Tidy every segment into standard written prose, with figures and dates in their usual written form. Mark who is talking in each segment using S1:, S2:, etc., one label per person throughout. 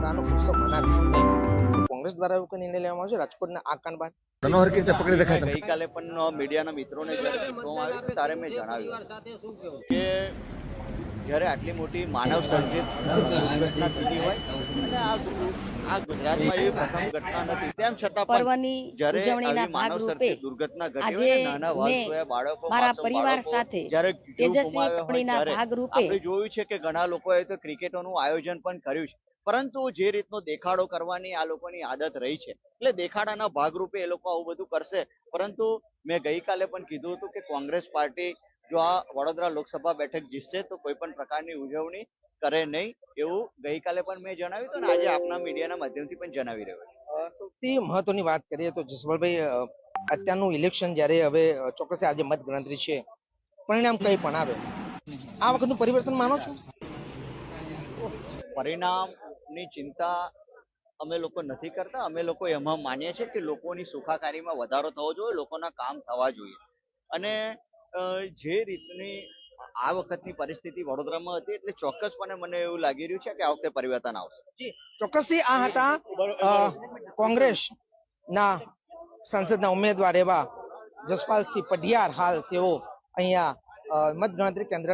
S1: આનો ઉત્સવ મનાવી નહીં. કોંગ્રેસ દ્વારા એવું કોઈ નિર્ણય લેવામાં આવશે રાજકોટના આ કાંડ બાદ?
S2: ગઈકાલે પણ મીડિયાના મિત્રોને જ્યારે પૂછવામાં આવ્યું હતું ત્યારે મેં જણાવ્યું કે જ્યારે આટલી મોટી માનવ સર્જિત દુર્ઘટના થતી હોય અને આ ગુજરાતમાં એવી પ્રથમ ઘટના નથી, તેમ છતાં પણ જ્યારે આવી માનવ સર્જિત દુર્ઘટના ઘટી હોય ને નાના વયસ્ક બાળકો, માસૂમ બાળકો જ્યારે જીવ ગુમાવ્યો હોય ત્યારે આપણે જોયું છે કે ઘણા લોકોએ તો ક્રિકેટોનું આયોજન પણ કર્યું છે, પરંતુ જે રીતનો દેખાડો કરવાની આ લોકોની આદત રહી છે એટલે દેખાડાના ભાગરૂપે એ લોકો આવું બધું કરશે. પરંતુ મેં ગઈકાલે પણ કીધું હતું કે કોંગ્રેસ પાર્ટી જો આ વડોદરા લોકસભા બેઠક જીતશે તો કોઈ પણ પ્રકારની ઉજવણી કરે નહીં, એવું ગઈકાલે પણ મેં જણાવ્યું હતું અને આજે આપના મીડિયાના માધ્યમથી પણ જણાવી રહ્યો છું.
S1: સૌથી મહત્વની વાત કરીએ તો જસવલભાઈ, અત્યારનું ઇલેક્શન જ્યારે હવે ચોક્કસ આજે મતગણતરી છે, પરિણામ કઈ પણ આવે, આ વખતનું પરિવર્તન માનો છો?
S2: પરિણામની ચિંતા અમે લોકો નથી કરતા. અમે લોકો એમાં માનીએ છીએ કે લોકોની સુખાકારીમાં વધારો થવો જોઈએ, લોકોના કામ થવા જોઈએ. અને જે રીતની આ વખતની પરિસ્થિતિ વડોદરામાં હતી એટલે ચોક્કસપણે મને એવું લાગી રહ્યું છે કે આ વખતે પરિવર્તન આવશે.
S1: ચોક્કસથી આ હતા કોંગ્રેસના સંસદના ઉમેદવાર એવા જસપાલસિંહ પઢિયાર. હાલ તેઓ અહીંયા મતગણતરી કેન્દ્ર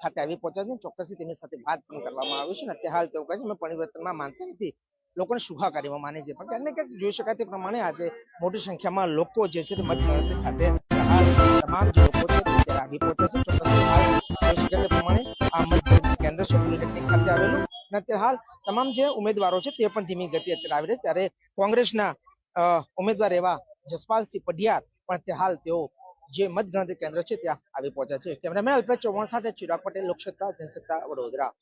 S1: ખાતે આવી પહોંચ્યા છે. ચોક્કસથી તેમની સાથે વાત પણ કરવામાં આવી છે. અત્યારે હાલ તેઓ કહે છે અમે પરિવર્તનમાં માનતા નથી, લોકોને સુખાકારીમાં માને છે. પણ ક્યાંક ને ક્યાંક જોઈ શકાય તે પ્રમાણે આજે મોટી સંખ્યામાં લોકો જે છે તે મતગણતરી ખાતે હાલ તમામ જે લોકો છે ત્યારે આવી પહોંચ્યા છે. ચોક્કસથી હાલ જોઈ શકાય તે પ્રમાણે આ મતગણતરી કેન્દ્ર છે પોલિટેકનિક ખાતે આવેલું અને અત્યારે હાલ તમામ જે ઉમેદવારો છે તે પણ ધીમી ગતિ અત્યારે આવી રહી. ત્યારે કોંગ્રેસના ઉમેદવાર એવા જસપાલસિંહ પઢિયાર પણ તે હાલ તેઓ જે મતગણતરી કેન્દ્ર છે ત્યાં આવી પહોંચ્યા છે. કેમેરામેન અલ્પેશ ચૌહાણ સાથે ચિરાગ પટેલ, લોકસત્તા જનસત્તા, વડોદરા.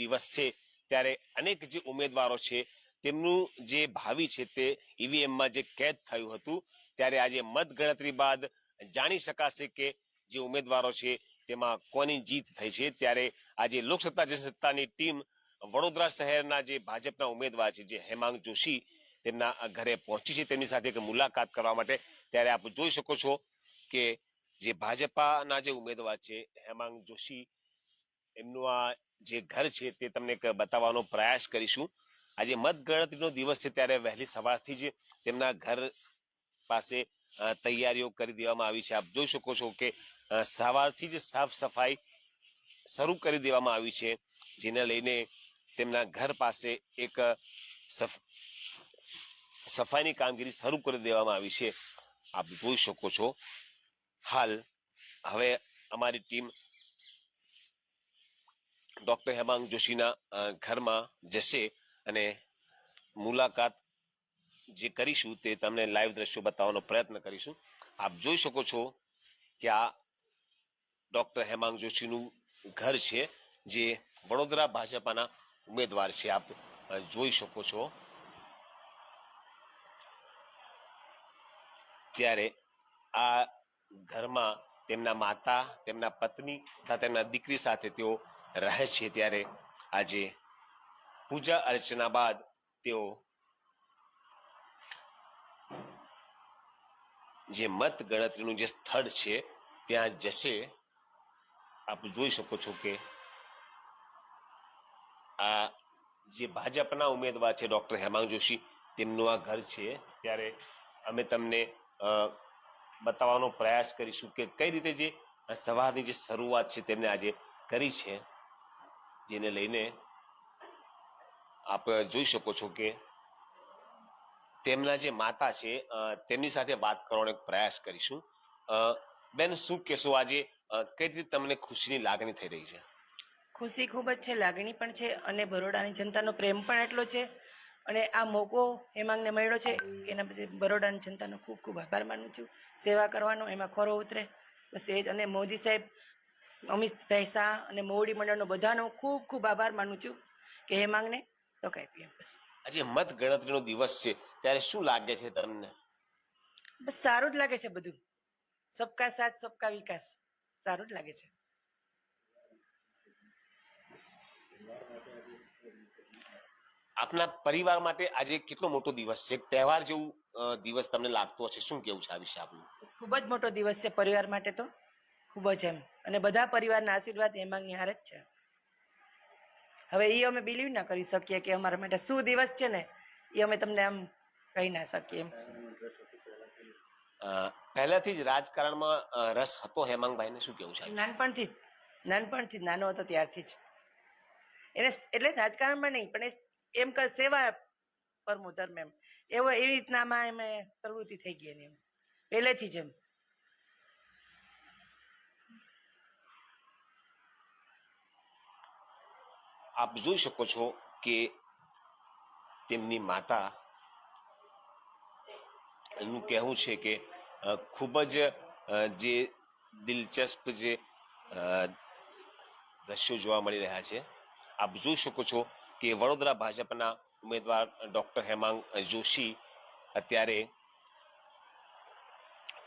S3: દિવસ છે ત્યારે અનેક જે ઉમેદવારો છે તેમનું જે ભાવિ છે તે ઈવીએમમાં જે કેદ થયું હતું ત્યારે આજે મતગણતરી બાદ જાણી શકાશે કે જે ઉમેદવારો છે તેમાં કોની જીત થઈ છે। ત્યારે આજે લોકસત્તા જનસત્તાની ટીમ વડોદરા શહેરના જે ભાજપના ઉમેદવાર છે જે હેમાંગ જોશી તેમના ઘરે પહોંચી છે તેમની સાથે એક મુલાકાત કરવા માટે। ત્યારે આપ જોઈ શકો છો કે જે ભાજપાના જે ઉમેદવાર છે હેમાંગ જોશી એમનું આ જે ઘર છે તે તમને એક બતાવવાનો પ્રયાસ કરીશું। આજે મતગણતરીનો દિવસ છે ત્યારે વહેલી સવારથી જ તેમના ઘર પાસે તૈયારીઓ કરી દેવામાં આવી છે। આપ જોઈ શકો છો કે સવારથી જ સાફ સફાઈ શરૂ કરી દેવામાં આવી છે જેને લઈને તેમના ઘર પાસે એક સફાઈની કામગીરી શરૂ કરી દેવામાં આવી છે। આપ જોઈ શકો છો હાલ હવે અમારી ટીમ ડોક્ટર હેમાંગ જોશીના ઘરમાં જશે અને મુલાકાત જે કરીશું તે તમને લાઈવ દ્રશ્યો બતાવવાનો પ્રયત્ન કરીશું। આપ જોઈ શકો છો કે આ ડોક્ટર હેમાંગ જોશીનું ઘર છે જે વડોદરા ભાજપાના ઉમેદવાર છે। આપ જોઈ શકો છો ત્યારે આ ઘરમાં તેમના માતા તેમના પત્ની તથા તેમના દીકરી સાથે તેઓ રહે છે। ત્યારે આજે પૂજા અર્ચના બાદ તેઓ જે મત ગણતરીનું જે સ્થળ છે ત્યાં જશે। આપ જોઈ શકો છો કે આ જે ભાજપના ઉમેદવાર છે ડોક્ટર હેમાંગ જોશી તેમનું આ ઘર છે। ત્યારે અમે તમને બતાવવાનો પ્રયાસ કરીશું કે કઈ રીતે જે સવારની જે શરૂઆત છે તેમને આજે કરી છે જેને લઈને આપ જોઈ શકો છો કે તેમના જે માતા છે તેમની સાથે વાત કરવાનો એક પ્રયાસ કરીશું। બેન શું કહેશો આજે કઈ રીતે તમને ખુશીની લાગણી થઈ રહી છે?
S4: ખુશી ખૂબ જ છે, લાગણી પણ છે અને બરોડાની જનતાનો પ્રેમ પણ એટલો છે અને આ મોકો હેમાંગને મળ્યો છે એના બદલે બરોડાની જનતાનો ખૂબ ખૂબ આભાર માનું છું। સેવા કરવાનો એમાં ખરો ઉતરે બસ એ જ। અને મોદી સાહેબ, અમિતભાઈ શાહ અને મોવડી મંડળનો બધાનો ખૂબ ખૂબ આભાર માનું છું કે હેમાંગને તક આપી એમ બસ।
S3: આજે મત ગણતરીનો દિવસ છે ત્યારે શું લાગે છે તમને?
S4: બસ સારું જ લાગે છે બધું, સબકા સાથ સબકા વિકાસ, સારું જ લાગે છે।
S3: આપના પરિવાર માટે આજે કેટલો મોટો દિવસ છે? તહેવાર જેવું દિવસ તમને લાગતો હશે, શું કેવું છે આ વિશે આપનું?
S4: ખૂબ જ મોટો દિવસ છે પરિવાર માટે તો, ખૂબ જ એમ। અને બધા પરિવારના આશીર્વાદ હેમાંગની હારે જ છે। હવે એ અમે બિલીવ ના કરી શકીએ કે અમારા માટે શું દિવસ છે ને એ અમે તમને આમ કહી ના શકીએ એમ।
S3: પહેલાથી જ રાજકારણમાં રસ હતો હેમાંગભાઈને, શું કેવું છે?
S4: નાનપણથી જ નાનો હતો ત્યારથી જ એને, એટલે રાજકારણમાં નહીં પણ એમ કે સેવા પરમો ધર્મ એમ એવી રીતનામાં એમ પ્રવૃત્તિ થઈ ગઈ એની એમ પહેલેથી જ એમ।
S3: આપ જોઈ શકો છો કે તેમની માતા એનું કહેવું છે કે ખૂબ જ જે દિલચસ્પ જે દ્રશ્યો જોવા મળી રહ્યા છે। આપ જોઈ શકો છો કે વડોદરા ભાજપના ઉમેદવાર ડોક્ટર હેમાંગ જોશી અત્યારે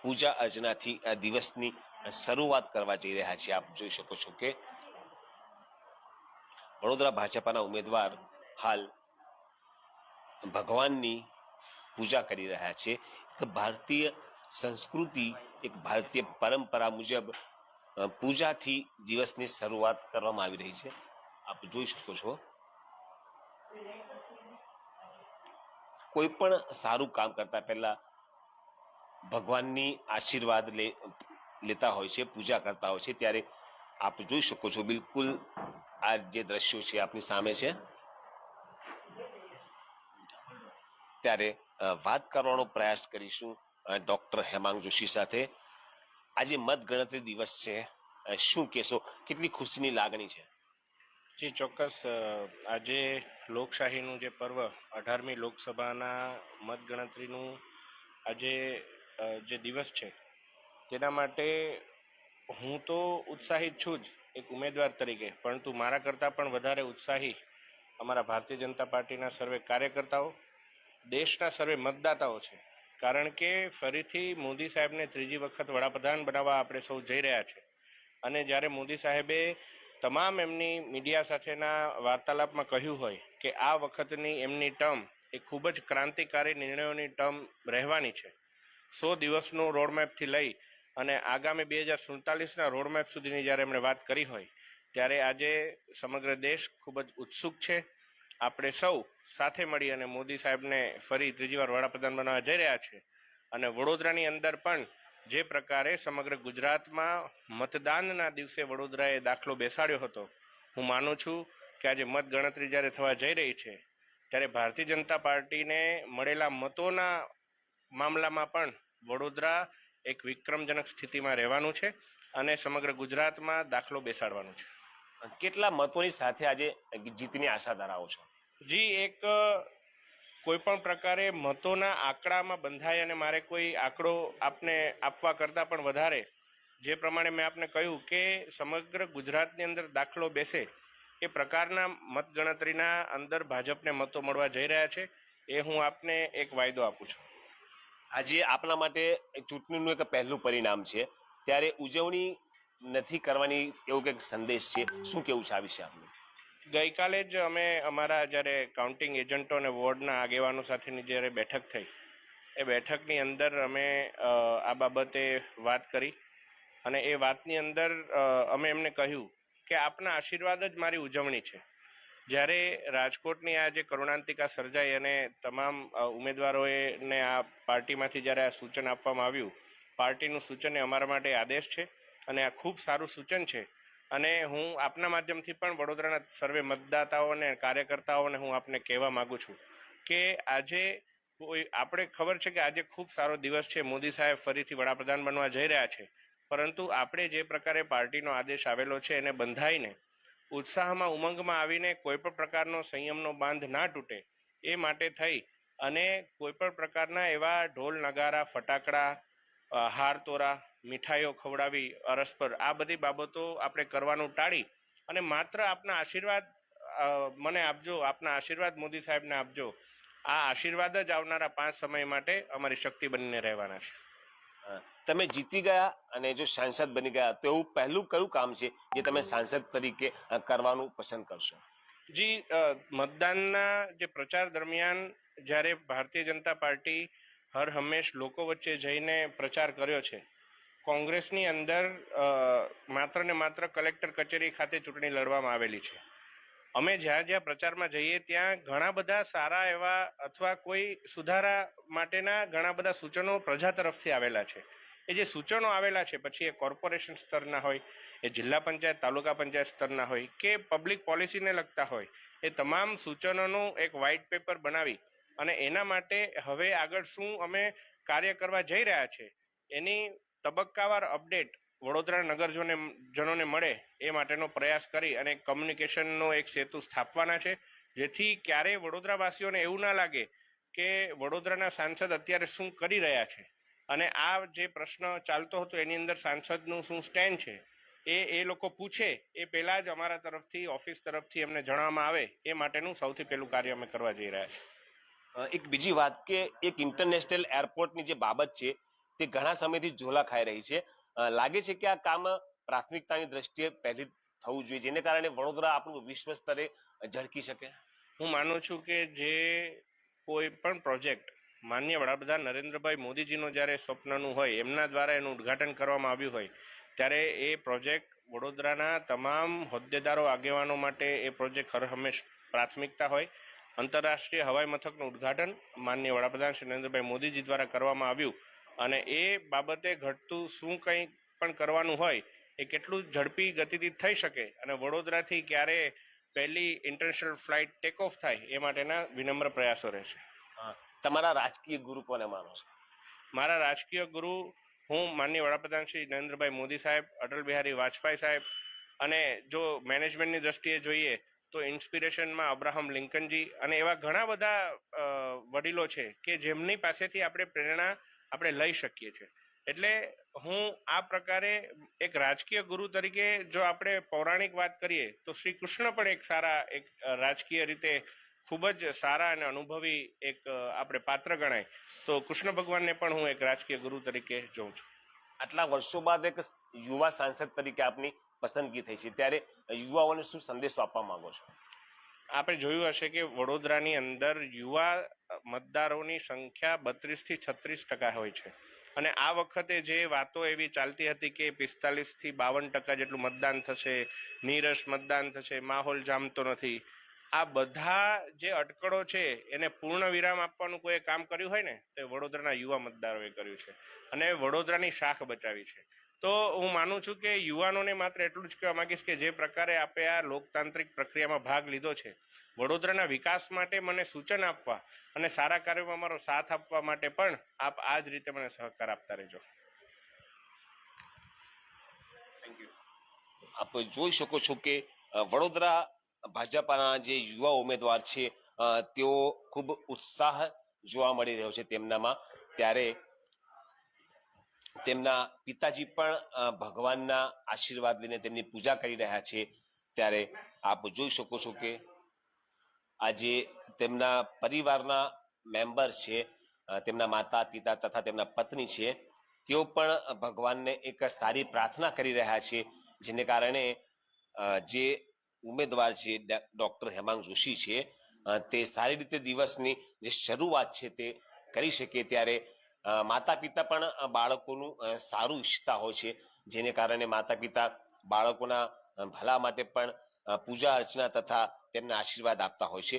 S3: પૂજા અર્ચનાથી આ દિવસની શરૂઆત કરવા જઈ રહ્યા છે। આપ જોઈ શકો છો કે વડોદરા ભાજપાના ઉમેદવાર હાલ ભગવાનની પૂજા કરી રહ્યા છે। એક ભારતીય સંસ્કૃતિ, એક ભારતીય પરંપરા મુજબ પૂજાથી દિવસની શરૂઆત કરવામાં આવી રહી છે। આપ જોઈ શકો છો કોઈ પણ સારું કામ કરતા પહેલા ભગવાનની આશીર્વાદ લેતા હોય છે, પૂજા કરતા હોય છે। ત્યારે આપ જોઈ શકો છો બિલકુલ આ જે દ્રશ્યો છે આપની સામે છે। ત્યારે વાત કરવાનો પ્રયાસ કરીશું ડોક્ટર હેમાંગ જોશી સાથે। આજે મત ગણતરી દિવસ છે, શું કહેશો, કેટલી ખુશીની લાગણી છે?
S5: જી ચોક્કસ, આજે લોકશાહીનું જે પર્વ 18મી લોકસભાના મતગણતરીનું આજે જે દિવસ છે તેના માટે હું તો ઉત્સાહિત છું જ, એક ઉમેદવાર તરીકે, પરંતુ મારા કરતાં પણ વધારે ઉત્સાહી અમારા ભારતીય જનતા પાર્ટીના સર્વે કાર્યકર્તાઓ, દેશના સર્વે મતદાતાઓ છે. કારણ કે ફરીથી મોદી સાહેબને ત્રીજી વખત વડાપ્રધાન બનાવવા આપણે સૌ જઈ રહ્યા છે. અને જ્યારે મોદી સાહેબે તમામ એમની મીડિયા સાથેના વાર્તાલાપમાં કહ્યું હોય કે આ વખતની એમની ટર્મ એ ખૂબ જ ક્રાંતિકારી નિર્ણયોની ટર્મ રહેવાની છે. 100 દિવસનું રોડમેપથી લઈ અને આગામી 2047ના રોડમેપ સુધીની જ્યારે એમણે વાત કરી હોય, ત્યારે આજે સમગ્ર દેશ ખૂબ જ ઉત્સુક છે. આપણે સૌ સાથે મળી અને મોદી સાહેબને ફરી ત્રીજી વાર વડાપ્રધાન બનાવવા જઈ રહ્યા છે. અને વડોદરાની અંદર પણ જે પ્રકારે સમગ્ર ગુજરાતમાં મતદાનના દિવસે વડોદરાએ દાખલો બેસાડ્યો હતો, હું માનું છું કે આજે મતગણતરી જ્યારે થવા જઈ રહી છે, ત્યારે ભારતીય જનતા પાર્ટીને મળેલા મતોના મામલામાં પણ વડોદરા એક વિક્રમજનક સ્થિતિમાં રહેવાનું છે અને સમગ્ર ગુજરાતમાં દાખલો બેસાડવાનું છે.
S3: કેટલા મતોની સાથે આજે જીતની આશા ધરાવો છો?
S5: જી, એક કોઈ પણ પ્રકારે મતોના આંકડામાં બંધાય અને મારે કોઈ આંકડો આપને આપવા કરતાં પણ વધારે જે પ્રમાણે મેં આપને કહ્યું કે સમગ્ર ગુજરાતની અંદર દાખલો બેસે એ પ્રકારના મતગણતરીના અંદર ભાજપને મતો મળવા જઈ રહ્યા છે. એ હું આપને એક વાયદો આપું છું.
S3: આજે આપના માટે ચૂંટણીનું એક પહેલું પરિણામ છે, ત્યારે ઉજવણી નથી કરવાની એવો કંઈક સંદેશ છે, શું કેવું છે આ વિશે આપનું?
S5: ગઈકાલે જ અમે અમારા જ્યારે કાઉન્ટિંગ એજન્ટો અને વોર્ડના આગેવાનો સાથેની જ્યારે બેઠક થઈ, એ બેઠકની અંદર અમે આ બાબતે વાત કરી અને એ વાતની અંદર અમે એમને કહ્યું કે આપના આશીર્વાદ જ મારી ઉજવણી છે. જ્યારે રાજકોટની આ જે કરુણાંતિકા સર્જાઈ અને તમામ ઉમેદવારોને આ પાર્ટીમાંથી જ્યારે આ સૂચન આપવામાં આવ્યું, પાર્ટીનું સૂચન એ અમારા માટે આદેશ છે અને આ ખૂબ સારું સૂચન છે. અને હું આપના માધ્યમથી પણ વડોદરાના સર્વે મતદાતાઓ અને કાર્યકર્તાઓને હું આપને કહેવા માગું છું કે આજે આપણે ખબર છે કે આજે ખૂબ સારો દિવસ છે, મોદી સાહેબ ફરીથી વડાપ્રધાન બનવા જઈ રહ્યા છે, પરંતુ આપણે જે પ્રકારે પાર્ટીનો આદેશ આવેલો છે એને બંધાઈને ઉત્સાહમાં ઉમંગમાં આવીને કોઈ પણ પ્રકારનો સંયમનો બાંધ ના તૂટે એ માટે થઈ અને કોઈ પણ પ્રકારના એવા ઢોલ નગારા, ફટાકડા, હાર તોરા, મીઠાઈઓ ખવડાવી અરસપર આ બધી બાબતો આપણે કરવાનું ટાળી અને માત્ર આપના આશીર્વાદ મને આપજો, આપના આશીર્વાદ મોદી સાહેબને આપજો. આ આશીર્વાદ જ આવનારા 5 સમય માટે અમારી શક્તિ બનીને રહેવાના છે.
S3: તમે જીતી ગયા અને જો સાંસદ બની ગયા તો એવું પહેલું કયું કામ છે જે તમે સાંસદ તરીકે કરવાનું પસંદ કરશો?
S5: જી, મતદાનના જે પ્રચાર દરમિયાન જ્યારે ભારતીય જનતા પાર્ટી હર હંમેશ લોકો વચ્ચે જઈને પ્રચાર કર્યો છે, કોંગ્રેસની અંદર માત્ર ને માત્ર કલેક્ટર કચેરી ખાતે ચૂંટણી લડવામાં આવેલી છે. અમે જ્યાં જ્યાં પ્રચારમાં જઈએ ત્યાં ઘણા બધા સારા એવા અથવા કોઈ સુધારા માટેના ઘણા બધા સૂચનો પ્રજા તરફથી આવેલા છે. એ જે સૂચનો આવેલા છે, પછી એ કોર્પોરેશન સ્તરના હોય, એ જિલ્લા પંચાયત, તાલુકા પંચાયત સ્તરના હોય કે પબ્લિક પોલિસીને લગતા હોય, એ તમામ સૂચનોનું એક વ્હાઇટ પેપર બનાવી અને એના માટે હવે આગળ શું અમે કાર્ય કરવા જઈ રહ્યા છે એની તબક્કાવાર અપડેટ વડોદરા નગરજનોને મળે એ માટેનો પ્રયાસ કરી અને કમ્યુનિકેશનનો એક સેતુ સ્થાપવાના છે, જેથી ક્યારેય વડોદરાવાસીઓને એવું ના લાગે કે વડોદરાના સાંસદ અત્યારે શું કરી રહ્યા છે અને આ જે પ્રશ્ન ચાલતો હતો એની અંદર સાંસદનું શું સ્ટેન્ડ છે એ લોકો પૂછે એ પહેલા જ અમારા તરફથી, ઓફિસ તરફથી એમને જણાવવામાં આવે એ માટેનું સૌથી પહેલું કાર્ય અમે કરવા જઈ રહ્યા છીએ.
S3: એક બીજી વાત કે એક ઇન્ટરનેશનલ એરપોર્ટની જે બાબત છે તે ઘણા સમયથી ઝોલા ખાઈ રહી છે. લાગે છે કે આ કામ પ્રાથમિકતાની દ્રષ્ટિએ પહેલી થવું જોઈએ, જેને કારણે વડોદરા આપણું વિશ્વ સ્તરે ઝળકી શકે.
S5: હું માનું છું કે જે કોઈ પણ પ્રોજેક્ટ માનનીય વડાપ્રધાન નરેન્દ્રભાઈ મોદીજીનું જ્યારે સ્વપ્નનું હોય, એમના દ્વારા એનું ઉદ્ઘાટન કરવામાં આવ્યું હોય, ત્યારે એ પ્રોજેક્ટ વડોદરાના તમામ હોદ્દેદારો, આગેવાનો માટે એ પ્રોજેક્ટ હર હંમેશ પ્રાથમિકતા હોય. આંતરરાષ્ટ્રીય હવાઈ મથકનું ઉદ્ઘાટન માનનીય વડાપ્રધાન શ્રી નરેન્દ્રભાઈ મોદીજી દ્વારા કરવામાં આવ્યું અને એ બાબતે ઘટતું શું કંઈ પણ કરવાનું હોય એ કેટલું ઝડપી ગતિથી થઈ શકે અને વડોદરાથી ક્યારે પહેલી ઇન્ટરનેશનલ ફ્લાઇટ ટેક ઓફ થાય એ માટેના વિનમ્ર પ્રયાસો રહેશે.
S3: તમારા રાજકીય ગુરુ કોને માનો છો?
S5: મારા રાજકીય ગુરુ હું માનનીય વડાપ્રધાન શ્રી નરેન્દ્રભાઈ મોદી સાહેબ, અટલ બિહારી વાજપેયી સાહેબ અને જો મેનેજમેન્ટની દ્રષ્ટિએ જોઈએ તો ઇન્સ્પિરેશનમાં અબ્રાહમ લિંકનજી અને એવા ઘણા બધા વડીલો છે કે જેમની પાસેથી આપણે પ્રેરણા આપણે લઈ શકીએ છીએ. એટલે હું આ પ્રકારે એક રાજકીય ગુરુ તરીકે જો આપણે પૌરાણિક વાત કરીએ તો શ્રી કૃષ્ણ પણ એક સારા એક રાજકીય રીતે ખૂબ જ સારા અને અનુભવી એક આપણે પાત્ર ગણાય, તો કૃષ્ણ ભગવાનને પણ હું એક રાજકીય ગુરુ તરીકે જોઉં છું.
S3: આટલા વર્ષો બાદ એક યુવા સાંસદ તરીકે આપની પસંદગી થઈ છે, ત્યારે યુવાઓને શું સંદેશો આપવા માંગો છો?
S5: આપણે જોયું હશે કે વડોદરાની અંદર યુવા મતદારોની સંખ્યા 32 થી 36% હોય છે, અને આ વખતે જે વાતો એવી ચાલતી હતી કે 45 થી 52% જેટલું મતદાન થશે, નીરસ મતદાન થશે, માહોલ જામતો નથી, આ બધા જે અટકળો છે એને પૂર્ણ વિરામ આપવાનું કોઈ કામ કર્યું હોય ને તો વડોદરાના યુવા મતદારોએ કર્યું છે અને વડોદરાની શાખ બચાવી છે. તો હું માનું છું કે યુવાનોને માત્ર એટલું જ કહેવા માંગીશ કે જે પ્રકારે આપણે આ લોકતાંત્રિક પ્રક્રિયામાં ભાગ લીધો છે, વડોદરાના વિકાસ માટે મને સૂચન આપવા અને સારા કાર્યોમાં મારો સાથ આપવા માટે પણ આપ આ જ રીતે મને સહકાર આપતા રહેજો.
S3: આપ જોઈ શકો છો કે વડોદરા ભાજપાના જે યુવા ઉમેદવાર છે તેઓ ખૂબ ઉત્સાહ જોવા મળી રહ્યો છે તેમનામાં. ત્યારે તેમના પિતાજી પણ ભગવાનના આશીર્વાદ લઈને તેમની પૂજા કરી રહ્યા છે. ત્યારે આપ જોઈ શકો છો કે આજે તેમના પરિવારના મેમ્બર છે, તેમના માતા પિતા તથા તેમના પત્ની છે, તેઓ પણ ભગવાનને એક સારી પ્રાર્થના કરી રહ્યા છે, જેને કારણે જે ઉમેદવાર છે ડોક્ટર હેમાંગ જોશી છે તે સારી રીતે દિવસની જે શરૂઆત છે તે કરી શકે. ત્યારે માતા પિતા પણ બાળકોનું સારું ઈચ્છતા હોય છે, જેને કારણે માતા પિતા બાળકોના ભલા માટે પણ પૂજા અર્ચના તથા તેમને આશીર્વાદ આપતા હોય છે.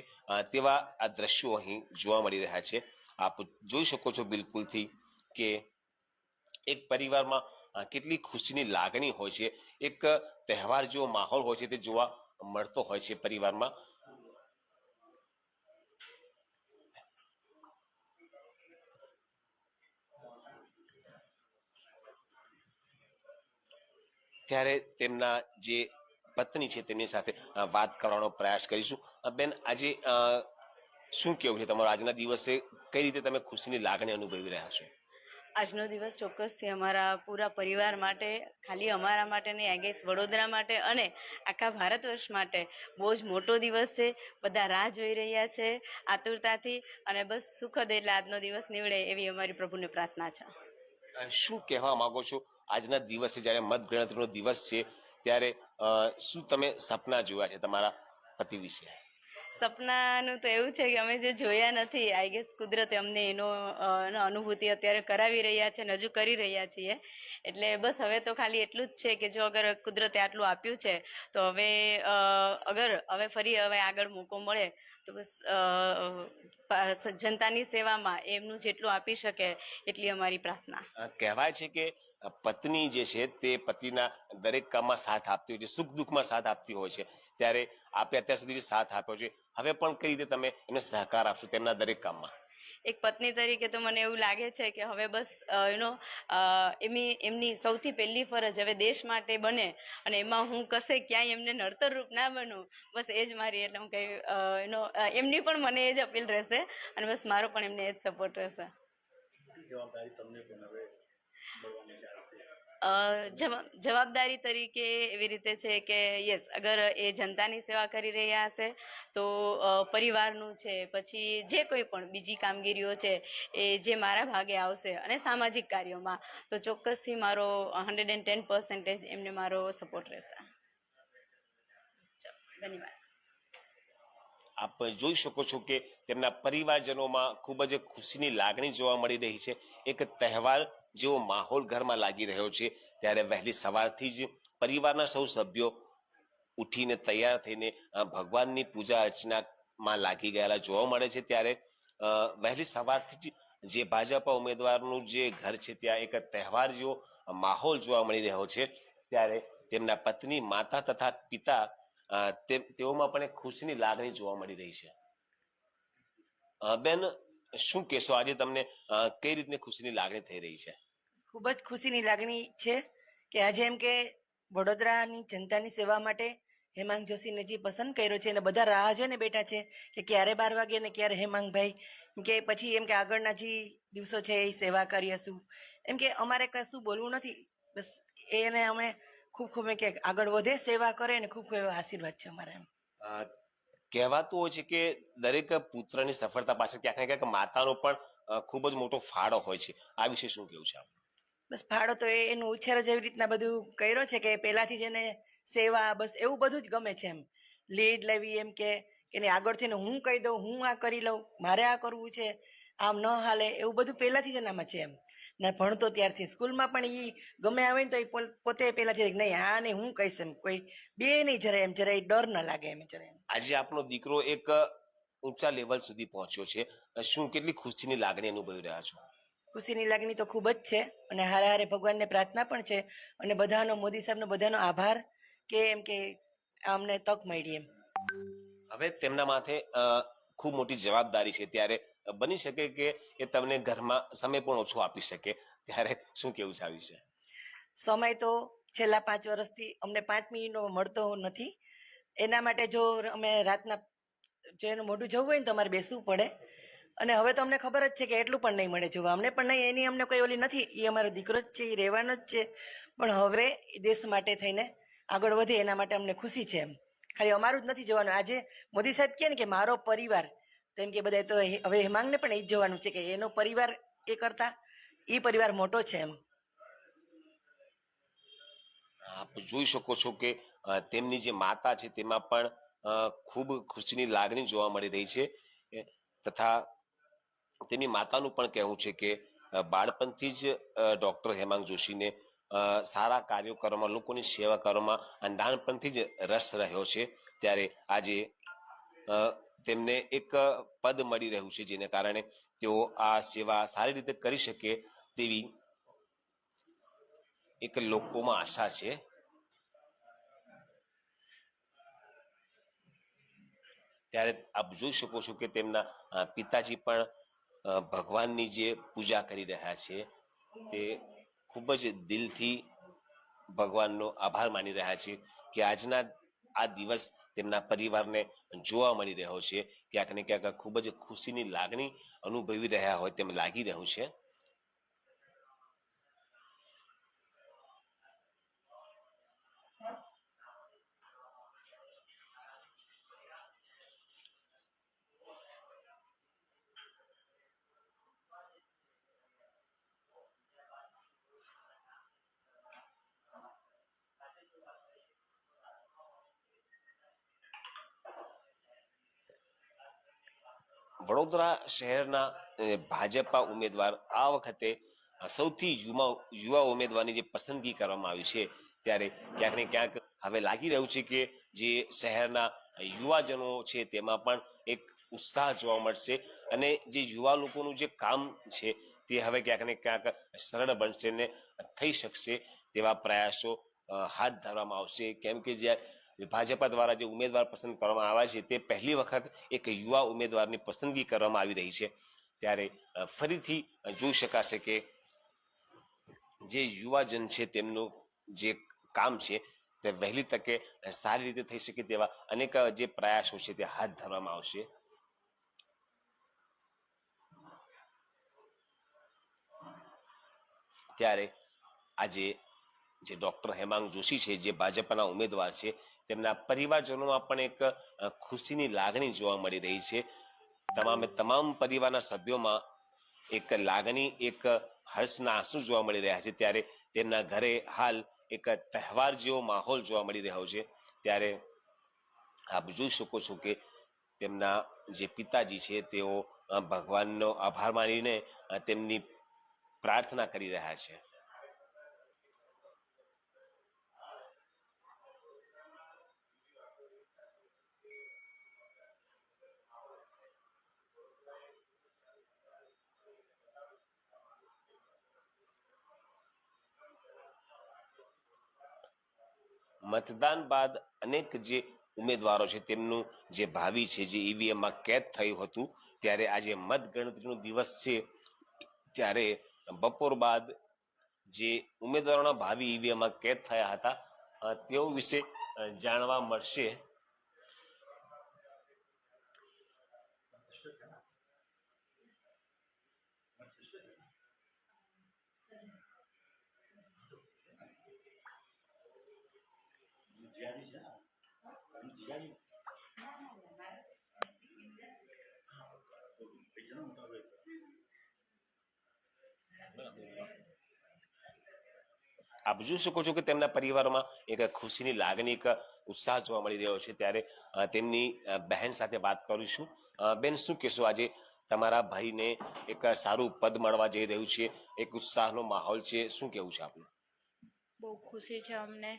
S3: તેવા આ દ્રશ્યો અહીં જોવા મળી રહ્યા છે. આપ જોઈ શકો છો બિલકુલથી કે એક પરિવારમાં કેટલી ખુશીની લાગણી હોય છે, એક તહેવાર જેવો માહોલ હોય છે તે જોવા મળતો હોય છે પરિવારમાં. ત્યારે તેમના જે પત્ની છે તેની સાથે વાત કરવાનો પ્રયાસ કરીશું. બેન, આજે શું કેવું છે તમારું? આજના દિવસે કઈ રીતે તમે ખુશીની લાગણી અનુભવી રહ્યા છો?
S6: આજનો દિવસ ચોક્કસથી અમારા પૂરા પરિવાર માટે, ખાલી અમારા માટે નહીં, આઈ ગેસ વડોદરા માટે અને આખા ભારત વર્ષ માટે બહુ જ મોટો દિવસ છે. બધા રાહ જોઈ રહ્યા છે આતુરતાથી, અને બસ સુખદ એટલે આજનો દિવસ નીવડે એવી અમારી પ્રભુને પ્રાર્થના છે.
S3: શું કહેવા માંગો છો આજના દિવસે, જ્યારે મતગણતરીનો દિવસ છે ત્યારે શું તમે સપના જોયા છે તમારા પતિ વિશે?
S6: સપનાનું તો એવું છે કે અમે જે જોયા નથી, આઈ ગેસ કુદરતે અમને એનો અનુભૂતિ અત્યારે કરાવી રહ્યા છે અને હજુ કરી રહ્યા છીએ. એટલે બસ હવે તો ખાલી એટલું જ છે કે જો અગર કુદરતે આટલું આપ્યું છે તો હવે ફરી આગળ મોકો મળે તો બસ જનતાની સેવામાં એમનું જેટલું આપી શકે એટલી અમારી પ્રાર્થના.
S3: કહેવાય છે કે પત્ની જે છે તે પતિના દરેક કામમાં સાથ આપતી હોય છે, સુખ દુઃખમાં સાથ આપતી હોય છે. ત્યારે આપે અત્યાર સુધી સાથ આપ્યો છે, હવે પણ કઈ રીતે તમે એમને સહકાર આપશો તેમના દરેક કામમાં?
S6: એક પત્ની તરીકે તો મને એવું લાગે છે કે હવે બસ એમની સૌથી પહેલી ફરજ હવે દેશ માટે બને, અને એમાં હું કશે ક્યાંય એમને નડતરરૂપ ના બનું, બસ એ જ મારી, એટલે હું કઈ એમની પણ મને એ જ અપીલ રહેશે અને બસ મારો પણ એમને એ જ સપોર્ટ રહેશે. જવાબદારી તરીકે એવી રીતે છે કે યસ, અગર એ જનતાની સેવા કરી રહ્યા હશે તો પરિવારનું છે, પછી જે કોઈ પણ બીજી કામગીરીઓ છે એ જે મારા ભાગે આવશે અને સામાજિક કાર્યોમાં તો ચોક્કસથી મારો 110% એમને મારો સપોર્ટ રહેશે. ધન્યવાદ.
S3: આપ જોઈ શકો છો કે તેમના પરિવારજનોમાં ખૂબ જ ખુશીની લાગણી જોવા મળી રહી છે. એક તહેવાર જેવો માહોલ ઘરમાં લાગી રહ્યો છે. ત્યારે વહેલી સવારથી જ પરિવારના સૌ સભ્યો ઉઠીને તૈયાર થઈને ભગવાનની પૂજા અર્ચનામાં લાગી ગયેલા જોવા મળે છે. ત્યારે વહેલી સવારથી જ જે ભાજપા ઉમેદવારનું જે ઘર છે ત્યાં એક તહેવાર જેવો માહોલ જોવા મળી રહ્યો છે. ત્યારે તેમના પત્ની, માતા તથા પિતા તેઓમાં પણ એક ખુશીની લાગણી જોવા મળી રહી છે. બેન, શું કહેશો? આજે તમને કઈ રીતની ખુશીની લાગણી થઈ રહી છે?
S4: ખૂબ જ ખુશીની લાગણી છે કે આજે એમ કે વડોદરાની જનતાની સેવા માટે હેમાંગ જોશીને જે પસંદ કર્યો છે એને બધા રાહ જોઈને બેઠા છે કે ક્યારે 12 વાગે ને ક્યારે હેમાંગભાઈ કે પછી એમ કે આગળના જે દિવસો છે એ સેવા કરીશું. એમ કે અમારે કશું બોલવું નથી, બસ એને અમે ખૂબ ખૂબ એમ કે આગળ વધે, સેવા કરે ને ખૂબ ખૂબ એવા આશીર્વાદ છે અમારા. એમ
S3: કહેવાતું હોય છે કે દરેક પુત્રની સફળતા પાછળ ક્યાંક ને ક્યાંક માતાનો પણ ખૂબ જ મોટો ફાળો હોય છે. આ વિશે શું કેવું છે આપનું?
S4: બસ ફાળો તો એનું ઉછેર જ એવી રીતના બધું કર્યો છે કે પહેલાથી જ એને સેવા બસ એવું બધું જ ગમે છે. એમ લીડ લેવી, એમ કે એને આગળથી ને હું કહી દઉં, હું આ કરી લઉં, મારે આ કરવું છે, આમ ન હાલે, એવું બધું પહેલાથી જ એનામાં છે. એમ ને ભણતો ત્યારથી સ્કૂલમાં પણ એ ગમે આવે ને તો એ પોતે પહેલાથી નહીં આ નહીં હું કહીશ, એમ કોઈ બે નહીં જરાય એમ જરાય ડર ન લાગે એમ જરાય.
S3: આજે આપનો દીકરો એક ઊંચા લેવલ સુધી પહોંચ્યો છે, શું કેટલી ખુશીની લાગણી અનુભવી રહ્યા છો?
S4: ખુશીની લાગણી તો ખૂબ જ છે અને હારે હારે ભગવાનને પ્રાર્થના પણ છે અને બધાનો, મોદી સાહેબનો બધાનો આભાર કે એમ કે અમને તક મળી. એમ
S3: હવે તેમના માથે ખૂબ મોટી જવાબદારી છે, ત્યારે બની શકે કે એ તમને ઘરમાં સમય પણ ઓછો આપી શકે, ત્યારે શું કેવું છે આ વિશે?
S4: સમય તો છેલ્લા 5 વર્ષથી અમને 5 મિનિટનો મળતો નથી. એના માટે જો અમે રાતના જો એનું મોઢું જોવું હોય ને તો અમારે બેસવું પડે અને હવે તો અમને ખબર જ છે કે એટલું પણ નહીં મળે જોવા અમને પણ નહીં. એની અમને કોઈ ઓલી નથી, એ અમારો દીકરો જ છે, એ રહેવાનો જ છે, પણ હવે દેશ માટે થઈને આગળ વધે એના માટે અમને ખુશી છે. એમ ખાલી અમારું જ નથી જોવાનું. આજે મોદી સાહેબ કહે ને કે મારો પરિવાર, તો એમ કે બધા તો હવે હેમાંગને પણ એ જ જોવાનું છે કે એનો પરિવાર એ કરતા એ પરિવાર મોટો છે. એમ
S3: આપ જોઈ શકો છો કે તેમની જે માતા છે તેમાં પણ ખૂબ ખુશીની લાગણી જોવા મળી રહી છે, તથા તેની માતાનું પણ કહેવું છે કે બાળપણથી જ ડોક્ટર હેમાંગ જોશીને સારા કાર્યો કરવામાં, લોકોની સેવા કરવામાં નાનપણથી જ રસ રહ્યો છે. ત્યારે આજે તેમને એક પદ મળી રહ્યું છે, જેને કારણે તેઓ આ સેવા સારી રીતે કરી શકે તેવી એક લોકોમાં આશા છે. ત્યારે આપ જોઈ શકો છો કે તેમના પિતાજી પણ ભગવાનની જે પૂજા કરી રહ્યા છે તે ખૂબ જ દિલથી ભગવાનનો આભાર માની રહ્યા છે કે આજના આ દિવસ તેમના પરિવારને જોવા મળી રહ્યો છે. ક્યાંક ને ક્યાંક ખૂબ જ ખુશીની લાગણી અનુભવી રહ્યા હોય તેમ લાગી રહ્યું છે. વડોદરા શહેરના ભાજપા ઉમેદવાર આ વખતે સૌથી યુવા ઉમેદવારની જે પસંદગી કરવામાં આવી છે, ત્યારે ક્યાંક ને ક્યાંક હવે લાગી રહ્યું છે કે જે શહેરના યુવાજનો છે તેમાં પણ એક ઉત્સાહ જોવા મળશે અને જે યુવા લોકોનું જે કામ છે તે હવે ક્યાંક ને ક્યાંક સરળ બનશે ને થઈ શકશે તેવા પ્રયાસો હાથ ધરવામાં આવશે. કેમ કે જે ભાજપા દ્વારા જે ઉમેદવાર પસંદ કરવામાં આવ્યા છે તે પહેલી વખત એક યુવા ઉમેદવારની પસંદગી કરવામાં આવી રહી છે. ત્યારે ફરીથી જોઈ શકાશે કે જે યુવાજન છે તેમનું જે કામ છે તે વહેલી તકે સારી રીતે થઈ શકે તેવા અનેક જે પ્રયાસો છે તે હાથ ધરવામાં આવશે. ત્યારે આજે જે ડોક્ટર હેમાંગ જોશી છે, જે ભાજપના ઉમેદવાર છે, તેમના પરિવારજનોમાં પણ એક ખુશીની લાગણી જોવા મળી રહી છે. તમામ પરિવારના સભ્યોમાં એક લાગણી, એક હર્ષના આંસુ જોવા મળી રહ્યા છે. ત્યારે તેમના ઘરે હાલ એક તહેવાર જેવો માહોલ જોવા મળી રહ્યો છે. ત્યારે આપ જોઈ શકો છો કે તેમના જે પિતાજી છે તેઓ ભગવાનનો આભાર માનીને તેમની પ્રાર્થના કરી રહ્યા છે. મતદાન બાદ અનેક જે ઉમેદવારો છે તેમનું જે ભાવિ છે જે ઈવીએમમાં કેદ થયું હતું, ત્યારે આજે મતગણતરીનો દિવસ છે, ત્યારે બપોર બાદ જે ઉમેદવારોના ભાવિ ઈવીએમમાં કેદ થયા હતા તેઓ વિશે જાણવા મળશે. આપ જોઈ શકો છો કે તેમના પરિવારમાં એક ખુશીની લાગણી, એક ઉત્સાહ જોવા મળી રહ્યો છે. ત્યારે તેમની બહેન સાથે વાત કરીશું. બેન, શું કહેશો? આજે તમારા ભાઈને એક સારું પદ મળવા જઈ રહ્યું છે, એક ઉત્સાહનો માહોલ છે, શું કહેવું છે આપનું?
S7: બહુ ખુશી છે અમને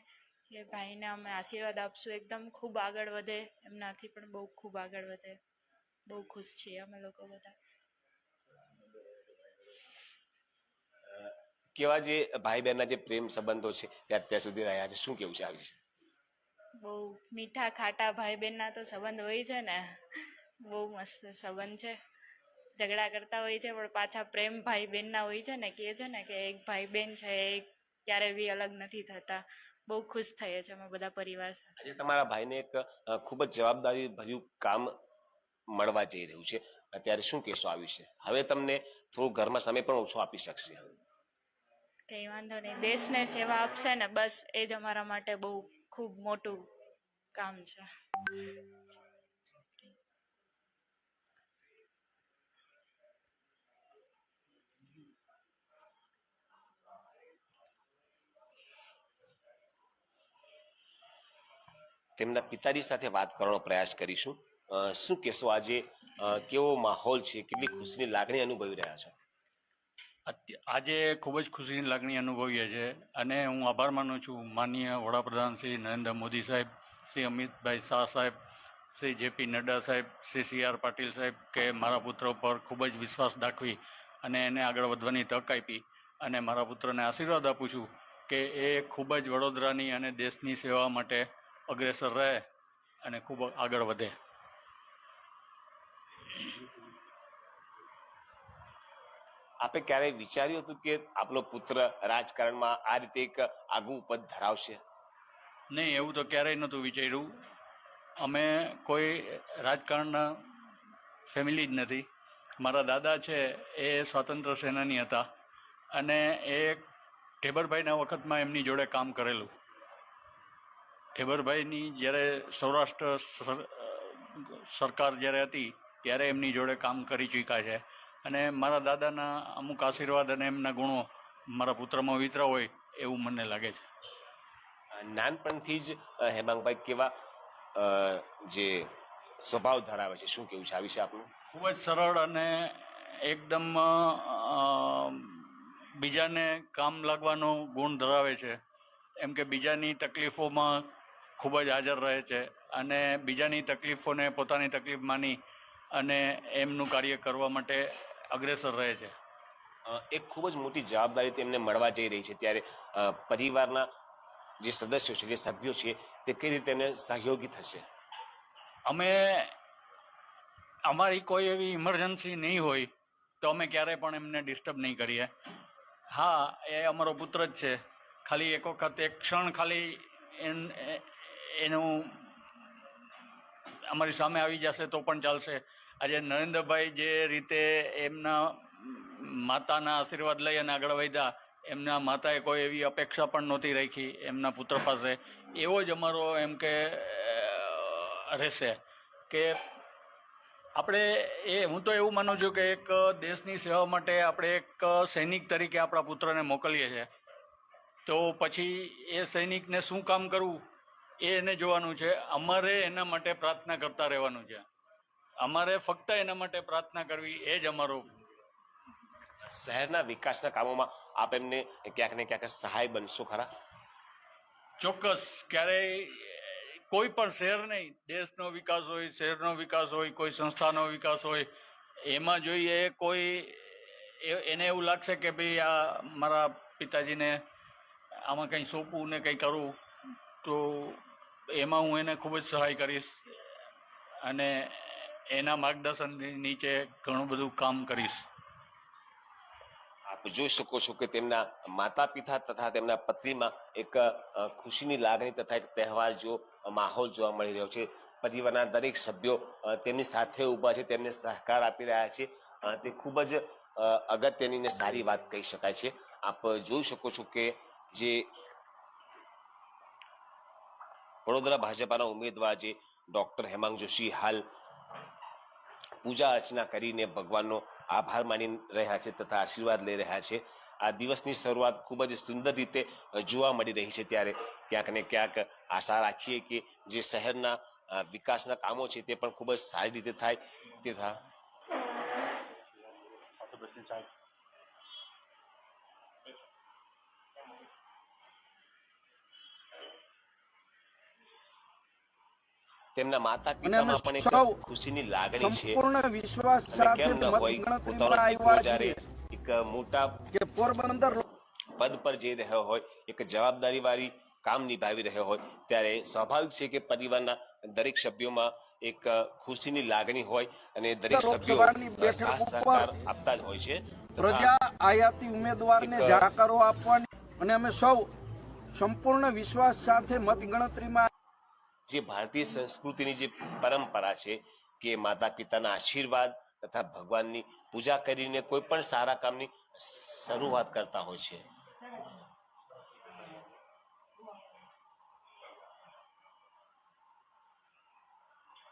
S7: કે ભાઈને અમે આશીર્વાદ આપશું, એકદમ ખૂબ આગળ વધે, એમનાથી પણ બહુ ખૂબ આગળ વધે. બહુ ખુશ છીએ અમે લોકો બધા.
S3: કેવા જે ભાઈ બહેનના જે પ્રેમ સંબંધો છે તે અત્યાર સુધી રહ્યા છે, શું કેવું છે આ વિશે?
S7: બહુ મીઠા ખાટા ભાઈ બહેનના તો સંબંધ હોય છે ને, બહુ મસ્ત સંબંધ છે. ઝઘડા કરતા હોય છે પણ પાછા પ્રેમ ભાઈ બહેનના હોય છે ને, કહે છે ને કે એક ભાઈ બહેન છે એ ક્યારે બી અલગ નથી થતા. બહુ ખુશ થઈએ છીએ અમે બધા પરિવાર સાથે.
S3: આજે તમારા ભાઈને એક ખૂબ જ જવાબદારી ભર્યું કામ મળવા જઈ રહ્યું છે, અત્યારે શું કહેશો આ વિશે? હવે તમને થોડું ઘરમાં સમય પણ ઓછો આપી શકશે.
S7: કંઈ વાંધો નહીં, દેશને સેવા આપશે ને, બસ એ જ અમારા માટે બહુ ખૂબ મોટું કામ છે.
S3: તેમના પિતાજી સાથે વાત કરવાનો પ્રયાસ કરીશું. શું કહેશો? આજે કેવો માહોલ છે, કેટલી ખુશીની લાગણી અનુભવી રહ્યા છો?
S8: આજે ખૂબ જ ખુશીની લાગણી અનુભવીએ છીએ અને હું આભાર માનું છું માનનીય વડાપ્રધાન શ્રી નરેન્દ્ર મોદી સાહેબ, શ્રી અમિતભાઈ શાહ સાહેબ, શ્રી જેપી નડ્ડા સાહેબ, શ્રી CR પાટીલ સાહેબ કે મારા પુત્ર પર ખૂબ જ વિશ્વાસ દાખવી અને એને આગળ વધવાની તક આપી. અને મારા પુત્રને આશીર્વાદ આપું છું કે એ ખૂબ જ વડોદરાની અને દેશની સેવા માટે અગ્રેસર રહે અને ખૂબ આગળ વધે.
S3: આપે ક્યારેય વિચાર્યું હતું કે આપનો પુત્ર રાજકારણમાં આ રીતે એક આગવું પદ ધરાવશે?
S8: નહીં, એવું તો ક્યારેય નહોતું વિચાર્યું. અમે કોઈ રાજકારણના ફેમિલી જ નથી. મારા દાદા છે એ સ્વાતંત્ર્ય સેનાની હતા અને એ ઠેબરભાઈના વખતમાં એમની જોડે કામ કરેલું. ઠેબરભાઈની જ્યારે સૌરાષ્ટ્ર સરકાર જ્યારે હતી ત્યારે એમની જોડે કામ કરી ચૂક્યા છે અને મારા દાદાના અમુક આશીર્વાદ અને એમના ગુણો મારા પુત્રમાં વિતરા હોય એવું મને લાગે છે.
S3: નાનપણથી જ હેમાંગભાઈ કેવા જે સ્વભાવ ધરાવે છે, શું કેવું છે આ વિશે આપનું?
S8: ખૂબ જ સરળ અને એકદમ બીજાને કામ લાગવાનો ગુણ ધરાવે છે. એમ કે બીજાની તકલીફોમાં ખૂબ જ હાજર રહે છે અને બીજાની તકલીફોને પોતાની તકલીફ માની અને એમનું કાર્ય કરવા માટે અગ્રેસર રહે છે.
S3: એક ખૂબ જ મોટી જવાબદારી તેમને મળવા જઈ રહી છે, ત્યારે પરિવારના જે સદસ્યો છે, જે સભ્યો છે, તે કઈ રીતે એને સહયોગી થશે?
S8: અમે અમારી કોઈ એવી ઇમરજન્સી નહીં હોય તો અમે ક્યારેય પણ એમને ડિસ્ટર્બ નહીં કરીએ. હા, એ અમારો પુત્ર જ છે. ખાલી એક વખત એક ક્ષણ ખાલી એનું અમારી સામે આવી જશે તો પણ ચાલશે. આજે નરેન્દ્રભાઈ જે રીતે એમના માતાના આશીર્વાદ લઈ અને આગળ વધ્યા, એમના માતાએ કોઈ એવી અપેક્ષા પણ નહોતી રાખી એમના પુત્ર પાસે, એવો જ અમારો એમ કે રહેશે કે આપણે હું તો એવું માનું છું કે એક દેશની સેવા માટે આપણે એક સૈનિક તરીકે આપણા પુત્રને મોકલીએ છીએ તો પછી એ સૈનિકને શું કામ કરવું એ એને જોવાનું છે. અમારે એના માટે પ્રાર્થના કરતા રહેવાનું છે. અમારે ફક્ત એના માટે પ્રાર્થના કરવી, એ જ અમારો.
S3: શહેરના વિકાસના કામોમાં આપ એમને ક્યાંક ને ક્યાંક સહાય બનશો ખરા?
S8: ચોક્કસ. ક્યારેય કોઈ પણ શહેર નહીં, દેશનો વિકાસ હોય, શહેરનો વિકાસ હોય, કોઈ સંસ્થાનો વિકાસ હોય, એમાં જોઈએ કોઈ એને એવું લાગશે કે ભાઈ આ મારા પિતાજીને આમાં કંઈ સોંપવું ને કંઈ કરવું, તો એમાં હું એને ખૂબ જ સહાય કરીશ અને એના માર્ગદર્શન નીચે ઘણું બધું કામ કરીશ.
S3: આપનો જોઈ શકો છો કે તેમના માતા પિતા તથા તેમના પત્નીમાં એક ખુશીની લાગણી તથા એક તહેવાર જો માહોલ જોવા મળી રહ્યો છે. પરિવારના દરેક સભ્યો તેમની સાથે ઊભા છે, તેમને સહકાર આપી રહ્યા છે. તે ખૂબ જ અગત્યની ને સારી વાત કહી શકાય છે. આપ જોઈ શકો છો કે જે વડોદરા ભાજપાના ઉમેદવાર જે ડોક્ટર હેમાંગ જોશી હાલ પૂજા અર્ચના કરીને ભગવાનનો આભાર માની રહ્યા છે તથા આશીર્વાદ લઈ રહ્યા છે. આ દિવસની શરૂઆત ખૂબ જ સુંદર રીતે જોવા મળી રહી છે. ત્યારે ક્યાંક ને ક્યાંક આશા રાખીએ કે જે શહેરના વિકાસના કામો છે તે પણ ખૂબ જ સારી રીતે થાય. તેમના માતા પિતામાં પણ એક ખુશીની લાગણી છે.
S9: વિશ્વાસ
S3: કેમ ન હોય, પોતાનો દીકરો જ્યારે એક મોટા પદ પર જઈ રહ્યો હોય, એક જવાબદારી વાળી કામ નિભાવી રહ્યો હોય, ત્યારે સ્વાભાવિક છે કે પરિવારના દરેક સભ્યોમાં એક ખુશીની લાગણી હોય અને દરેક સભ્યો સાથ સહકાર આપતા જ હોય છે.
S9: પ્રજા આયાતી ઉમેદવારને જાકારો આપવાની અને અમે સૌ સંપૂર્ણ વિશ્વાસ સાથે મતગણતરીમાં
S3: જે ભારતીય સંસ્કૃતિની જે પરંપરા છે કે માતા પિતાના આશીર્વાદ તથા ભગવાનની પૂજા કરીને કોઈ પણ સારા કામની શરૂઆત કરતા હોય છે.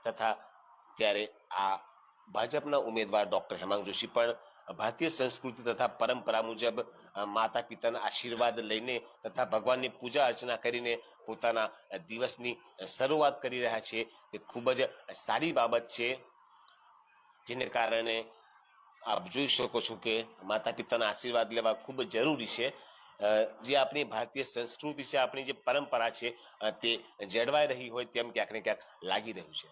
S3: તથા ત્યારે આ ભાજપના ઉમેદવાર ડોક્ટર હેમાંગ જોશી પણ ભારતીય સંસ્કૃતિ તથા પરંપરા મુજબ માતા પિતાના આશીર્વાદ લઈને તથા ભગવાનની પૂજા અર્ચના કરીને પોતાના દિવસની શરૂઆત કરી રહ્યા છે. તે ખૂબ જ સારી બાબત છે, જેને કારણે આપ જોઈ શકો છો કે માતા પિતાના આશીર્વાદ લેવા ખૂબ જરૂરી છે. જે આપણી ભારતીય સંસ્કૃતિ છે, આપણી જે પરંપરા છે, તે જળવાઈ રહી હોય તેમ ક્યાંક ને ક્યાંક લાગી રહ્યું છે.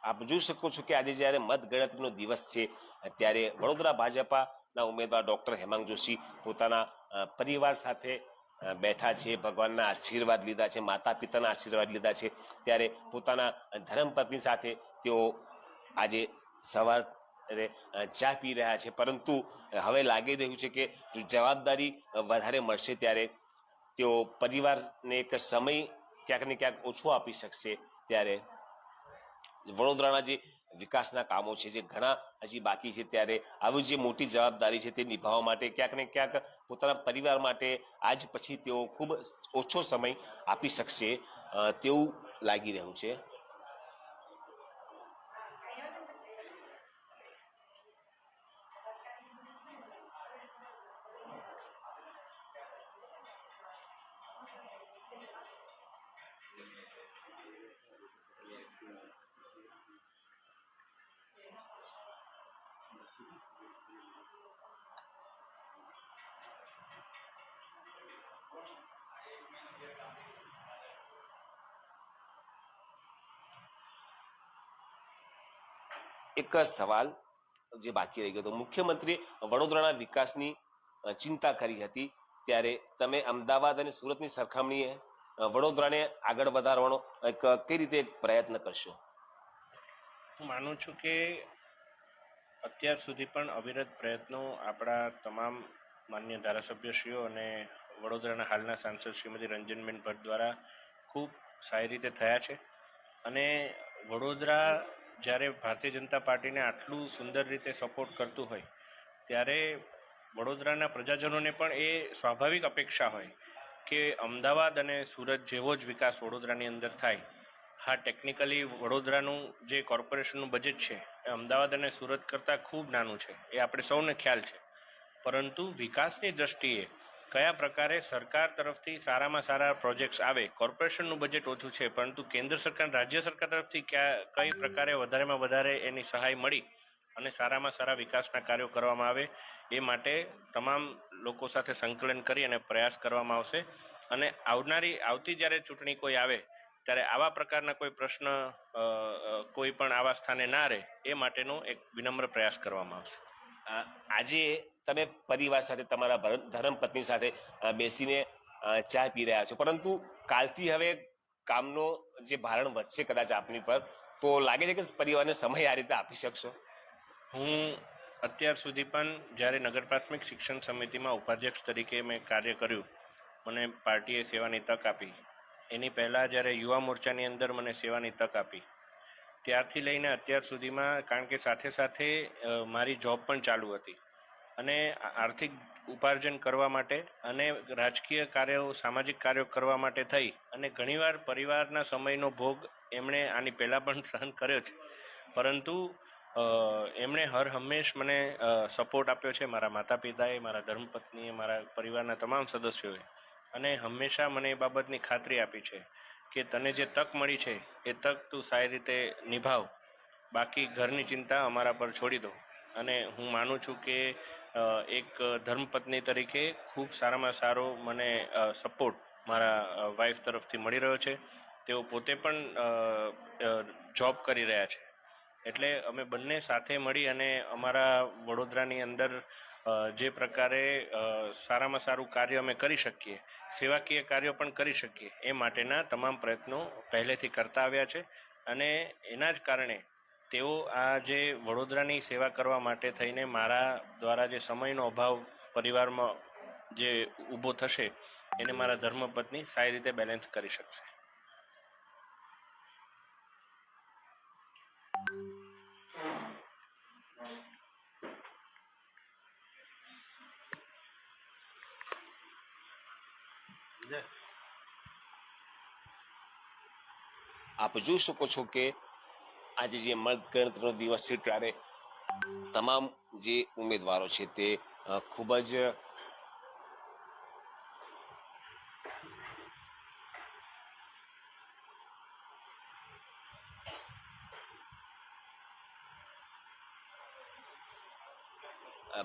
S3: આપ જોઈ શકો છો કે આજે જ્યારે મતગણતરીનો દિવસ છે, ત્યારે વડોદરા ભાજપાના ઉમેદવાર ડોક્ટર હેમાંગ જોશી પોતાના પરિવાર સાથે બેઠા છે, ભગવાનના આશીર્વાદ લીધા છે, માતા પિતાના આશીર્વાદ લીધા છે. ત્યારે પોતાના ધર્મપત્ની સાથે તેઓ આજે સવારે ચા પી રહ્યા છે. પરંતુ હવે લાગી રહ્યું છે કે જો જવાબદારી વધારે મળશે ત્યારે તેઓ પરિવારને એક સમય ક્યાંક ને ક્યાંક ઓછો આપી શકશે. ત્યારે વડોદરાના જે વિકાસના કામો છે, જે ઘણા હજી બાકી છે, ત્યારે આવી જે મોટી જવાબદારી છે તે નિભાવવા માટે ક્યાંક ને ક્યાંક પોતાના પરિવાર માટે આજ પછી તેઓ ખૂબ ઓછો સમય આપી શકશે તેવું લાગી રહ્યું છે. એક સવાલ જે બાકી રહી ગયો હતો, મુખ્યમંત્રીએ વડોદરાના વિકાસની ચિંતા કરી હતી, ત્યારે તમે અમદાવાદ અને સુરતની સરખામણીએ વડોદરાને આગળ વધારવાનો કઈ રીતે પ્રયત્ન કરશો?
S5: હું માનું છું કે અત્યાર સુધી પણ અવિરત પ્રયત્નો આપણા તમામ માન્ય ધારાસભ્યશ્રીઓ અને વડોદરાના હાલના સાંસદ શ્રીમતી રંજનબેન ભટ્ટ દ્વારા ખૂબ સારી રીતે થયા છે. અને વડોદરા જ્યારે ભારતીય જનતા પાર્ટીને આટલું સુંદર રીતે સપોર્ટ કરતું હોય, ત્યારે વડોદરાના પ્રજાજનોને પણ એ સ્વાભાવિક અપેક્ષા હોય કે અમદાવાદ અને સુરત જેવો જ વિકાસ વડોદરાની અંદર થાય. હા, ટેકનિકલી વડોદરાનું જે કોર્પોરેશનનું બજેટ છે એ અમદાવાદ અને સુરત કરતાં ખૂબ નાનું છે, એ આપણે સૌને ખ્યાલ છે. પરંતુ વિકાસની દ્રષ્ટિએ કયા પ્રકારે સરકાર તરફથી સારામાં સારા પ્રોજેક્ટ્સ આવે. કોર્પોરેશનનું બજેટ ઓછું છે, પરંતુ કેન્દ્ર સરકાર, રાજ્ય સરકાર તરફથી કઈ પ્રકારે વધારેમાં વધારે એની સહાય મળી અને સારામાં સારા વિકાસના કાર્યો કરવામાં આવે એ માટે તમામ લોકો સાથે સંકલન કરી અને પ્રયાસ કરવામાં આવશે. અને આવતી જ્યારે ચૂંટણી કોઈ આવે ત્યારે આવા પ્રકારના કોઈ પ્રશ્ન કોઈ પણ આવા સ્થાને ના રહે એ માટેનો એક વિનમ્ર પ્રયાસ કરવામાં આવશે.
S3: આજે તમે પરિવાર સાથે, તમારા ધર્મપત્ની સાથે બેસીને ચા પી રહ્યા છો, પરંતુ કાલથી હવે કામનો જે ભારણ વધશે કદાચ આપની પર, તો લાગે છે કે પરિવારને સમય આ રીતે આપી શકશો?
S5: હું અત્યાર સુધી પણ જ્યારે નગર પ્રાથમિક શિક્ષણ સમિતિમાં ઉપાધ્યક્ષ તરીકે મેં કાર્ય કર્યું, મને પાર્ટીએ સેવાની તક આપી. એની પહેલાં જ્યારે યુવા મોરચાની અંદર મને સેવાની તક આપી, ત્યારથી લઈને અત્યાર સુધીમાં, કારણ કે સાથે સાથે મારી જોબ પણ ચાલુ હતી અને આર્થિક ઉપાર્જન કરવા માટે અને રાજકીય કાર્યો, સામાજિક કાર્યો કરવા માટે થઈ અને ઘણીવાર પરિવારના સમયનો ભોગ એમણે આની પહેલાં પણ સહન કર્યો છે, પરંતુ એમણે હર હંમેશ મને સપોર્ટ આપ્યો છે. મારા માતા પિતાએ, મારા ધર્મપત્નીએ, મારા પરિવારના તમામ સદસ્યોએ, અને હંમેશા મને એ બાબતની ખાતરી આપી છે કે તને જે તક મળી છે એ તક તું સારી રીતે નિભાવ, બાકી ઘરની ચિંતા અમારા પર છોડી દો. અને હું માનું છું કે એક ધર્મપત્ની તરીકે ખૂબ સારામાં સારો મને સપોર્ટ મારા વાઈફ તરફથી મળી રહ્યો છે. તેઓ પોતે પણ જોબ કરી રહ્યા છે, એટલે અમે બંને સાથે મળી અને અમારા વડોદરાની અંદર જે પ્રકારે સારામાં સારું કાર્ય અમે કરી શકીએ, સેવાકીય કાર્યો પણ કરી શકીએ, એ માટેના તમામ પ્રયત્નો પહેલેથી કરતા આવ્યા છે. અને એના જ કારણે તેઓ આ જે વડોદરાની સેવા કરવા માટે થઈને મારા દ્વારા જે સમયનો અભાવ પરિવારમાં જે ઊભો થશે એને મારા ધર્મપત્ની સારી રીતે બેલેન્સ કરી શકશે.
S3: આપ જોઈ શકો છો કે આજે જે મતગણતરીનો દિવસ છે ત્યારે તમામ જે ઉમેદવારો છે તે ખૂબ જ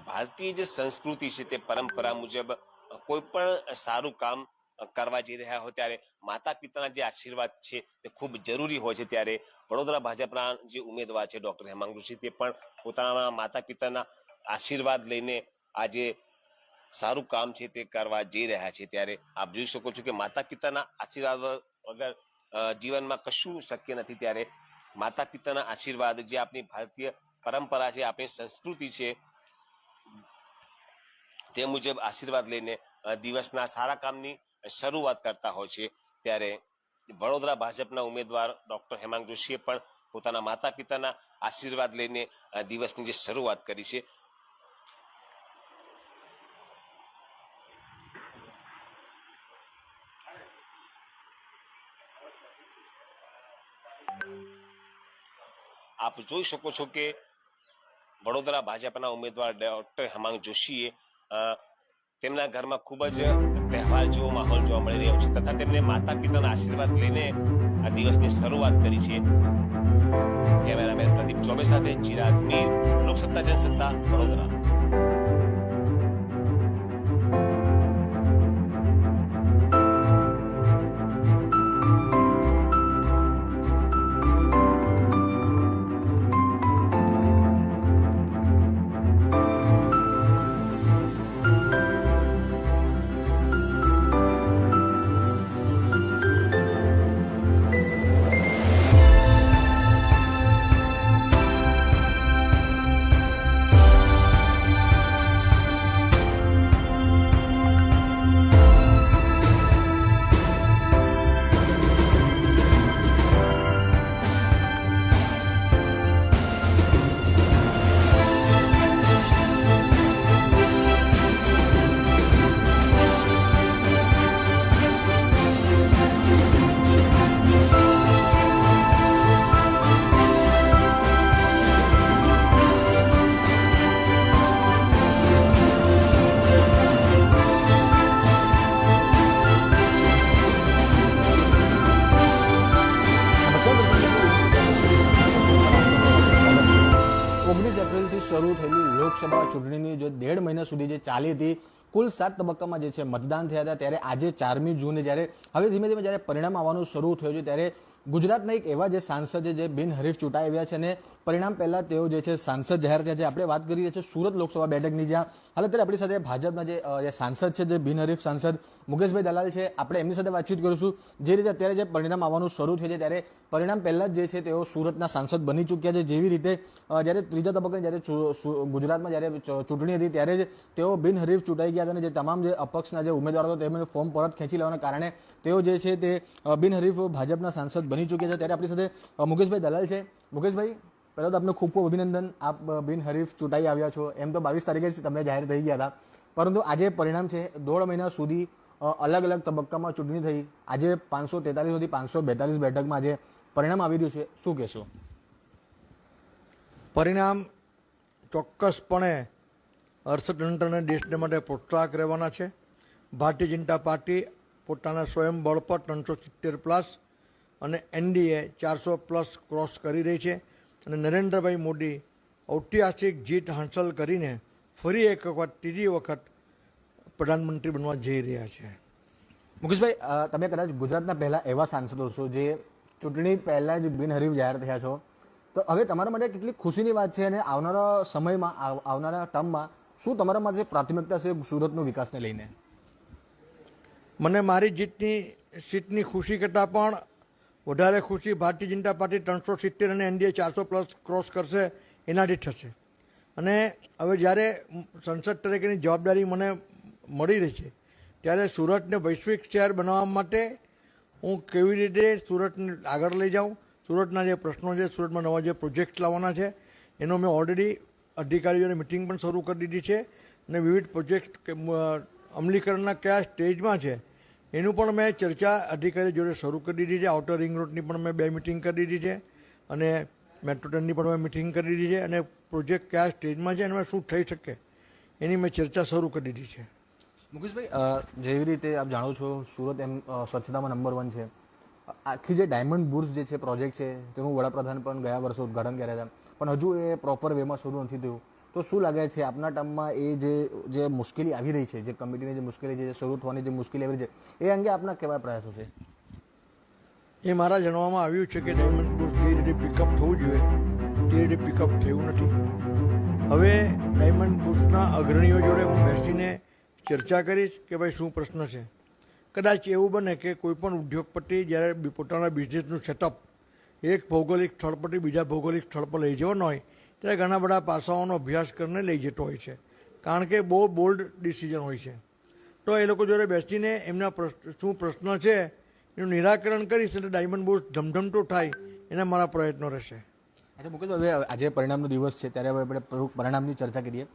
S3: ભારતીય જે સંસ્કૃતિ છે તે પરંપરા મુજબ કોઈ પણ સારું કામ કરવા જઈ રહ્યા હોય ત્યારે માતા પિતાના જે આશીર્વાદ છે તે ખૂબ જરૂરી હોય છે. ત્યારે વડોદરા ભાજપના જે ઉમેદવાર છે ડોક્ટર હેમાંગ જોશી, તે પણ પોતાના માતા પિતાના આશીર્વાદ લઈને આજે સારું કામ છે તે કરવા જઈ રહ્યા છે. ત્યારે આપ જોઈ શકો છો કે માતા પિતાના આશીર્વાદ વગર જીવનમાં કશું શક્ય નથી. ત્યારે માતા પિતાના આશીર્વાદ, જે આપણી ભારતીય પરંપરા છે, આપણી સંસ્કૃતિ છે, તે મુજબ આશીર્વાદ લઈને દિવસના સારા કામની શરૂઆત કરતા હોય છે. ત્યારે વડોદરા ભાજપના ઉમેદવાર ડોક્ટર હેમાંગ જોશીએ પણ પોતાના માતા પિતાના આશીર્વાદ લઈને દિવસની જે શરૂઆત કરી છે. આપ જોઈ શકો છો કે વડોદરા ભાજપના ઉમેદવાર ડોક્ટર હેમાંગ જોશીએ તેમના ઘરમાં ખૂબ જ તહેવાર જેવો માહોલ જોવા મળી રહ્યો છે, તથા તેમને માતા પિતાના આશીર્વાદ લઈને આ દિવસની શરૂઆત કરી છે. કેમેરામેન પ્રદીપ ચોબે સાથે ચિરાગ મીર, લોકસત્તા જનસત્તા, વડોદરા.
S10: શરૂ થયેલી લોકસભા ચૂંટણીની જે 1.5 મહિના સુધી જે ચાલી હતી, કુલ 7 તબક્કામાં જે છે મતદાન થયા હતા, ત્યારે આજે 4મી જૂને જ્યારે હવે ધીમે ધીમે જ્યારે પરિણામ આવવાનું શરૂ થયું છે, ત્યારે ગુજરાતના એક એવા જે સાંસદ છે જે બિનહરીફ ચૂંટાઈ આવ્યા છે અને પરિણામ પહેલા તેઓ જે છે સાંસદ જાહેર થયા છે. આપણે વાત કરી રહ્યા છીએ સુરત લોકસભા બેઠકની, જ્યાં હાલ અત્યારે આપણી સાથે ભાજપના જે સાંસદ છે, જે બિનહરીફ સાંસદ મુકેશભાઈ દલાલ છે, આપણે એમની સાથે વાતચીત કરીશું. જે રીતે અત્યારે જે પરિણામ આવવાનું શરૂ થયું છે, ત્યારે પરિણામ પહેલા જ જે છે તેઓ સુરતના સાંસદ બની ચૂક્યા છે. જેવી રીતે જ્યારે ત્રીજા તબક્કે જ્યારે ગુજરાતમાં જ્યારે ચૂંટણી હતી ત્યારે જ તેઓ બિનહરીફ ચૂંટાઈ ગયા હતા અને જે તમામ જે અપક્ષના જે ઉમેદવારો હતા તેમને ફોર્મ પરત ખેંચી લેવાના કારણે તેઓ જે છે તે બિનહરીફ ભાજપના સાંસદ બની ચૂક્યા છે. ત્યારે આપણી સાથે મુકેશભાઈ દલાલ છે. મુકેશભાઈ, પહેલાં તો આપને ખૂબ ખૂબ અભિનંદન, આપ બિનહરીફ ચૂંટાઈ આવ્યા છો. એમ તો 22 તારીખે જ તમને જાહેર થઈ ગયા હતા, પરંતુ આજે પરિણામ છે 1.5 મહિના સુધી અલગ અલગ તબક્કામાં ચૂંટણી થઈ, આજે 543 થી 542 બેઠકમાં આજે પરિણામ આવી રહ્યું છે, શું કહેશો?
S11: પરિણામ ચોક્કસપણે હર્ષદ ટંડનને દેશને માટે પ્રોત્સાહક રહેવાના છે. ભારતીય જનતા પાર્ટી પોતાના સ્વયં બળ પર 370+ અને એનડીએ 400+ ક્રોસ કરી રહી છે અને નરેન્દ્રભાઈ મોદી ઐતિહાસિક જીત હાંસલ કરીને ફરી એક વખત, ત્રીજી વખત પ્રધાનમંત્રી બનવા જઈ રહ્યા છે.
S10: મુકેશભાઈ, તમે કદાચ ગુજરાતના પહેલા એવા સાંસદો છો જે ચૂંટણી પહેલા જ બિનહરીફ જાહેર થયા છો, તો હવે તમારા માટે કેટલી ખુશીની વાત છે અને આવનારા સમયમાં, આવનારા ટર્મમાં શું તમારા માટે પ્રાથમિકતા છે સુરતનો વિકાસને લઈને?
S11: મને મારી જીતની સીટની ખુશી કરતાં પણ વધારે ખુશી ભારતીય જનતા પાર્ટી 370 અને એનડીએ 400+ ક્રોસ કરશે એનાથી થશે. અને હવે જ્યારે સંસદ તરીકેની જવાબદારી મને મળી રહી છે, ત્યારે સુરતને વૈશ્વિક શહેર બનાવવા માટે હું કેવી રીતે સુરતને આગળ લઈ જાઉં, સુરતના જે પ્રશ્નો છે, સુરતમાં નવા જે પ્રોજેક્ટ લાવવાના છે, એનો મેં ઓલરેડી અધિકારીઓની મિટિંગ પણ શરૂ કરી દીધી છે અને વિવિધ પ્રોજેક્ટ અમલીકરણના કયા સ્ટેજમાં છે એનું પણ મેં ચર્ચા અધિકારી જોડે શરૂ કરી દીધી છે. આઉટર રિંગ રોડની પણ મેં 2 મિટિંગ કરી દીધી છે અને મેટ્રો ટ્રેનની પણ મેં મિટિંગ કરી દીધી છે અને પ્રોજેક્ટ કયા સ્ટેજમાં છે અને શું થઈ શકે એની મેં ચર્ચા શરૂ કરી દીધી છે.
S10: મુકેશભાઈ, જેવી રીતે આપ જાણો છો સુરત એમ સ્વચ્છતામાં નંબર 1 છે. આખી જે ડાયમંડ બુર્સ જે છે પ્રોજેક્ટ છે તેનું વડાપ્રધાન પણ ગયા વર્ષે ઉદઘાટન કર્યા હતા, પણ હજુ એ પ્રોપર વેમાં શરૂ નથી થયું. તો શું લાગે છે આપના ટર્મમાં એ જે મુશ્કેલી આવી રહી છે, જે કમિટીની જે મુશ્કેલી છે, જે શરૂ થવાની જે મુશ્કેલી આવી રહી છે, એ અંગે આપના કેવા પ્રયાસો છે?
S11: એ મારા જણાવવામાં આવ્યું છે કે ડાયમંડ બુર્સ જે રીતે પિકઅપ થવું જોઈએ તે રીતે પિકઅપ થયું નથી. હવે ડાયમંડ બુર્સના અગ્રણીઓ જોડે હું બેસીને ચર્ચા કરીશ કે ભાઈ શું પ્રશ્ન છે. કદાચ એવું બને કે કોઈપણ ઉદ્યોગપતિ જ્યારે પોતાના બિઝનેસનું સેટઅપ એક ભૌગોલિક સ્થળ પરથી બીજા ભૌગોલિક સ્થળ પર લઈ જવાનો હોય ત્યારે ઘણા બધા પાસાઓનો અભ્યાસ કરીને લઈ જતો હોય છે, કારણ કે બહુ બોલ્ડ ડિસિઝન હોય છે. તો એ લોકો જોડે બેસીને એમના શું પ્રશ્ન છે એનું નિરાકરણ કરીશ એટલે ડાયમંડ બુર્સ ધમધમતો થાય એના મારા પ્રયત્નો રહેશે.
S10: અચ્છા મુકેશ, હવે આજે પરિણામનો દિવસ છે ત્યારે હવે આપણે પરિણામની ચર્ચા કરીએ.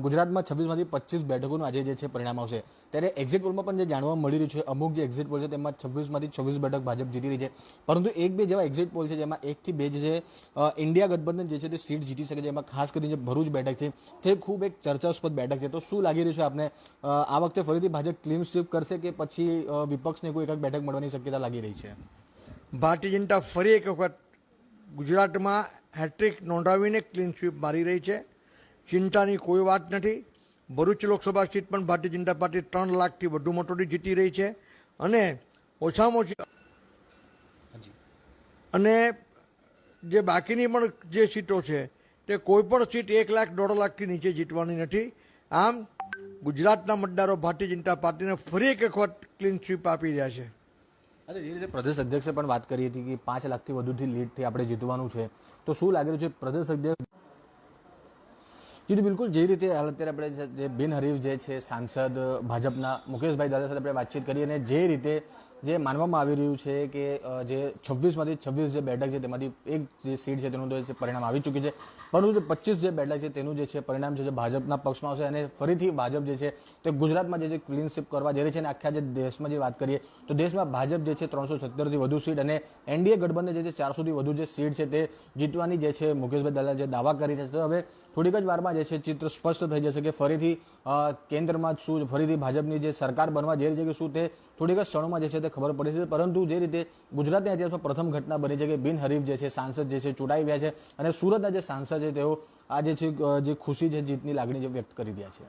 S10: ગુજરાતમાં 26માંથી 25 બેઠકોનું આજે જે છે પરિણામ આવશે, ત્યારે એક્ઝિટ પોલમાં પણ જે જાણવા મળી રહ્યું છે, અમુક જે એક્ઝિટ પોલ છે તેમાં 26માંથી 26 બેઠક ભાજપ જીતી રહી છે, પરંતુ 1-2 જેવા એક્ઝિટ પોલ છે જેમાં 1 થી 2 જે ઇન્ડિયા ગઠબંધન જે છે તે સીટ જીતી શકે છે. એમાં ખાસ કરીને જે ભરૂચ બેઠક છે તે ખૂબ એક ચર્ચાસ્પદ બેઠક છે. તો શું લાગી રહ્યું છે આપને, આ વખતે ફરીથી ભાજપ ક્લીન સ્વીપ કરશે કે પછી વિપક્ષને કોઈ એક બેઠક મળવાની શક્યતા લાગી રહી છે?
S11: ભારતીય જનતા ફરી એક વખત ગુજરાતમાં હેટ્રિક નોંધાવીને ક્લીન સ્વીપ મારી રહી છે. ચિંતાની કોઈ વાત નથી. ભરૂચ લોકસભા સીટ પણ ભારતીય જનતા પાર્ટી 3 લાખથી વધુ મતોથી જીતી રહી છે અને ઓછામાં ઓછી અને જે બાકીની પણ જે સીટો છે તે કોઈ પણ સીટ 1 લાખ 1.5 લાખથી નીચે જીતવાની નથી. આમ ગુજરાતના મતદારો ભારતીય જનતા પાર્ટીને ફરી એક વખત ક્લીન સ્વીપ આપી રહ્યા છે.
S10: અરે એ રીતે પ્રદેશ અધ્યક્ષે પણ વાત કરી હતી કે 5 લાખથી વધુથી લીડથી આપણે જીતવાનું છે, તો શું લાગી રહ્યું છે પ્રદેશ અધ્યક્ષ? જી બિલકુલ, જે રીતે હાલ અત્યારે આપણે જે બિનહરીફ જે છે સાંસદ ભાજપના મુકેશભાઈ દલાલ સાથે આપણે વાતચીત કરી અને જે રીતે જે માનવામાં આવી રહ્યું છે કે જે 26માંથી 26 જે બેઠક છે તેમાંથી એક જે સીટ છે તેનું જે પરિણામ આવી ચૂક્યું છે, પરંતુ જે 25 જે બેઠક છે તેનું જે છે પરિણામ છે જે ભાજપના પક્ષમાં આવશે અને ફરીથી ભાજપ જે છે તે ગુજરાતમાં જે ક્લીન સ્વીપ કરવા જઈ રહી છે અને આખા જે દેશમાં જે વાત કરીએ તો દેશમાં ભાજપ જે છે 370થી વધુ સીટ અને એનડીએ ગઠબંધન જે છે 400થી વધુ જે સીટ છે તે જીતવાની જે છે મુકેશભાઈ દલાલ જે દાવા કરી છે. તો હવે થોડીક જ વારમાં જે છે ચિત્ર સ્પષ્ટ થઈ જશે કે ફરીથી કેન્દ્રમાં શું, ફરીથી ભાજપની જે સરકાર બનવા જઈ રહી છે કે શું તે થોડીક જ ક્ષણોમાં જે છે તે ખબર પડી છે, પરંતુ જે રીતે ગુજરાતના ઇતિહાસમાં પ્રથમ ઘટના બની છે કે બિનહરીફ જે છે સાંસદ જે છે ચૂંટાઈ ગયા છે અને સુરતના જે સાંસદ છે તેઓ આ જે છે જે ખુશી છે જીતની લાગણી જે વ્યક્ત કરી રહ્યા છે.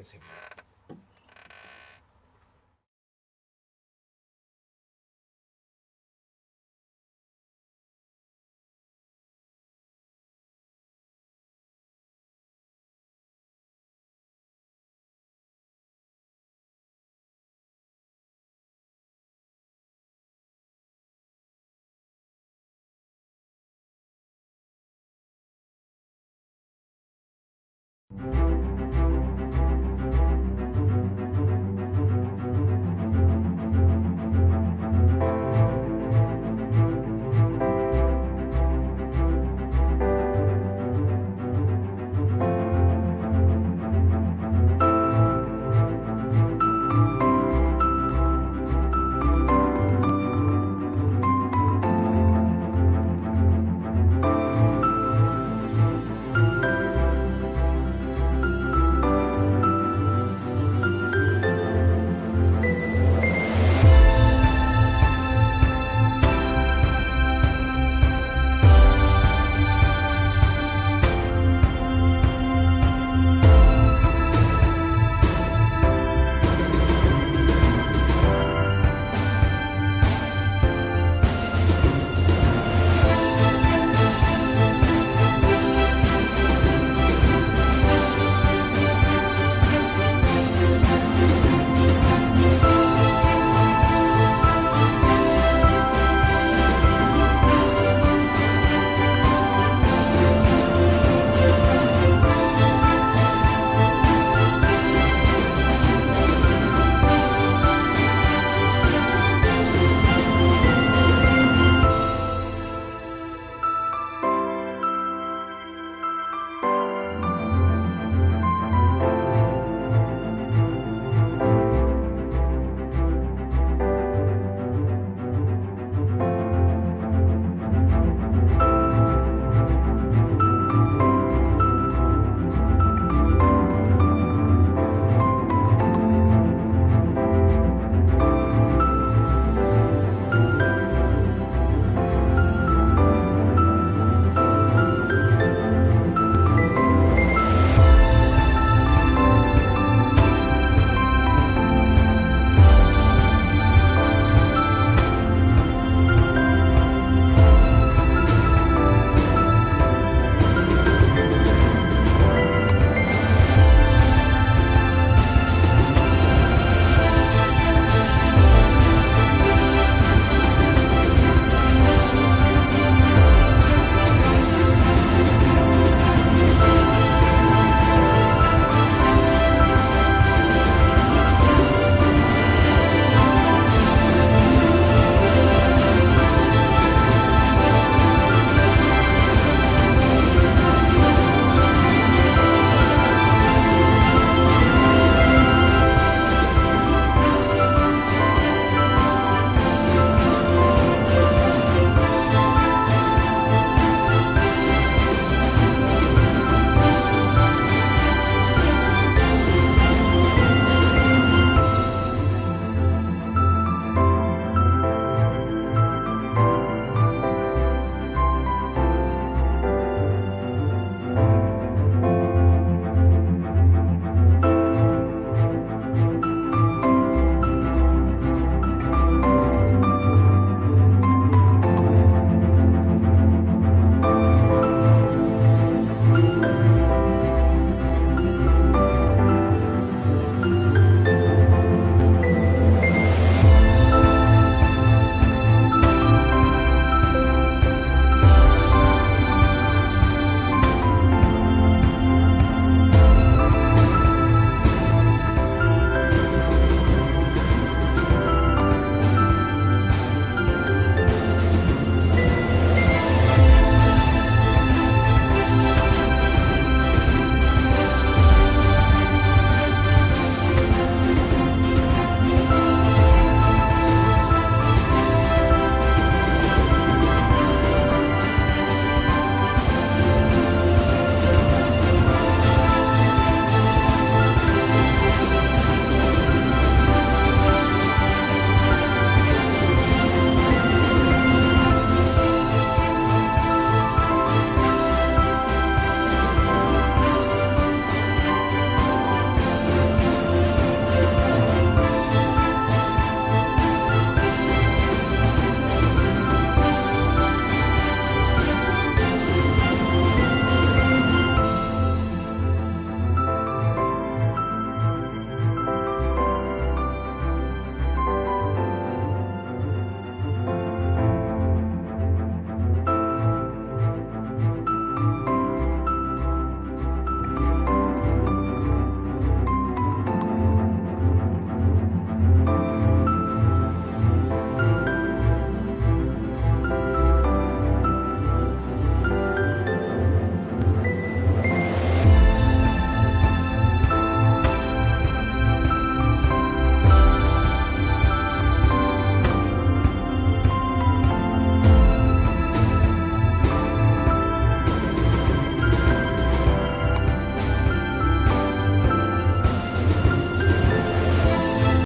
S12: પ્રવીણસિંહ.